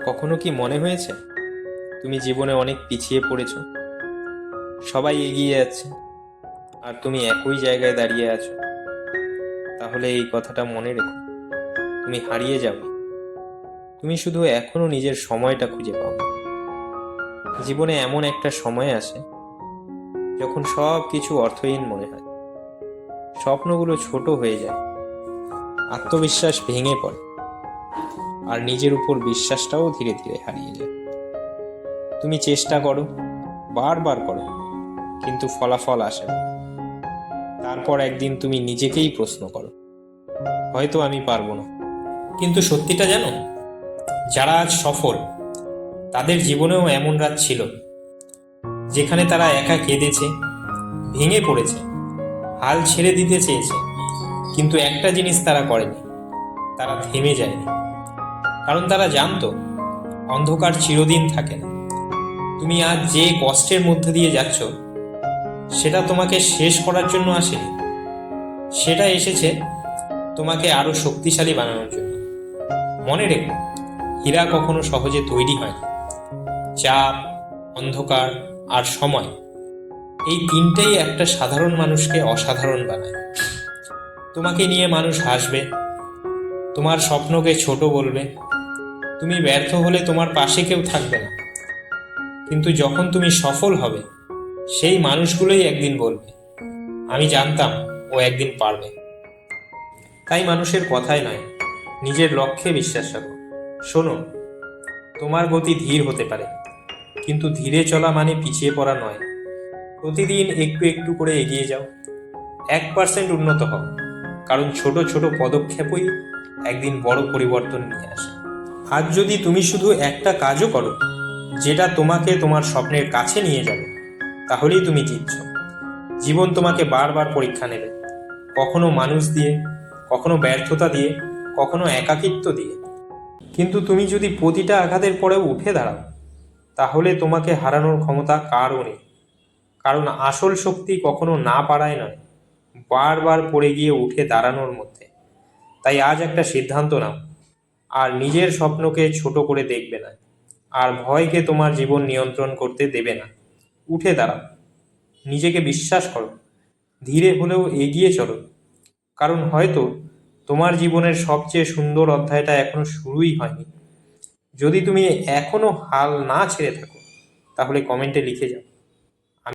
কখনো কি মনে হয়েছে তুমি জীবনে অনেক পিছিয়ে পড়েছো? সবাই এগিয়ে যাচ্ছে আর তুমি একই জায়গায় দাঁড়িয়ে আছো। তাহলে এই কথাটা মনে রেখো, তুমি হারিয়ে যাবে। তুমি শুধু এখনো নিজের সময়টা খুঁজে পাও। জীবনে এমন একটা সময় আসে যখন সব কিছু অর্থহীন মনে হয়, স্বপ্নগুলো ছোট হয়ে যায়, আত্মবিশ্বাস ভেঙে পড়ে, আর নিজের উপর বিশ্বাসটাও ধীরে ধীরে হারিয়ে যায়। তুমি চেষ্টা করো, বারবার করো, কিন্তু ফলাফল আসে না। তারপর একদিন তুমি নিজেকেই প্রশ্ন করো, হয়তো আমি পারবো না। কিন্তু সত্যিটা জানো, যারা আজ সফল তাদের জীবনেও এমন রাত ছিল যেখানে তারা একা কেঁদেছে, ভেঙে পড়েছে, হাল ছেড়ে দিতে চেয়েছে, কিন্তু একটা জিনিস তারা করেনি, তারা থেমে যায়নি। কারণ তারা জানতো অন্ধকার চিরদিন থাকে না। তুমি আজ যে কষ্টের মধ্যে দিয়ে যাচ্ছ সেটা তোমাকে শেষ করার জন্য আসেনি, সেটা এসেছে তোমাকে আরো শক্তিশালী বানানোর জন্য। মনে রেখো, হীরা কখনো সহজে তৈরি হয় না। চাপ, অন্ধকার আর সময়, এই তিনটেই একটা সাধারণ মানুষকে অসাধারণ বানায়। তোমাকে নিয়ে মানুষ হাসবে, তোমার স্বপ্নকে ছোট বলবে, তুমি ব্যর্থ হলে তোমার পাশে কেউ থাকবে না। কিন্তু যখন তুমি সফল হবে, সেই মানুষগুলোই একদিন বলবে, আমি জানতাম ও একদিন পারবে। তাই মানুষের কথায় নয়, নিজের লক্ষ্যে বিশ্বাস রাখো। শোনো, তোমার গতি ধীর হতে পারে, কিন্তু ধীরে চলা মানে পিছিয়ে পড়া নয়। প্রতিদিন একটু একটু করে এগিয়ে যাও, 1% উন্নত হও, কারণ ছোট ছোট পদক্ষেপই একদিন বড় পরিবর্তন নিয়ে আসে। আজ যদি তুমি শুধু একটা কাজও করো যেটা তোমাকে তোমার স্বপ্নের কাছে নিয়ে যাবে, তাহলেই তুমি জিতছ। জীবন তোমাকে বারবার পরীক্ষা নেবে, কখনো মানুষ দিয়ে, কখনো ব্যর্থতা দিয়ে, কখনো একাকিত্ব দিয়ে। কিন্তু তুমি যদি প্রতিটা আঘাতের পরেও উঠে দাঁড়াও, তাহলে তোমাকে হারানোর ক্ষমতা কারও নেই। কারণ আসল শক্তি কখনো না পারায় নয়, বারবার পড়ে গিয়ে উঠে দাঁড়ানোর মধ্যে। তাই আজ একটা সিদ্ধান্ত নাও, আর নিজের স্বপ্নকে ছোট করে দেখবে না, আর ভয়কে তোমার জীবন নিয়ন্ত্রণ করতে দেবে না। উঠে দাঁড়াও, নিজেকে বিশ্বাস করো, ধীরে হলেও এগিয়ে চলো। কারণ হয়তো তোমার জীবনের সবচেয়ে সুন্দর অধ্যায়টা এখনো শুরুই হয়নি। যদি তুমি এখনো হাল না ছেড়ে থাকো, তাহলে কমেন্টে লিখে যাও,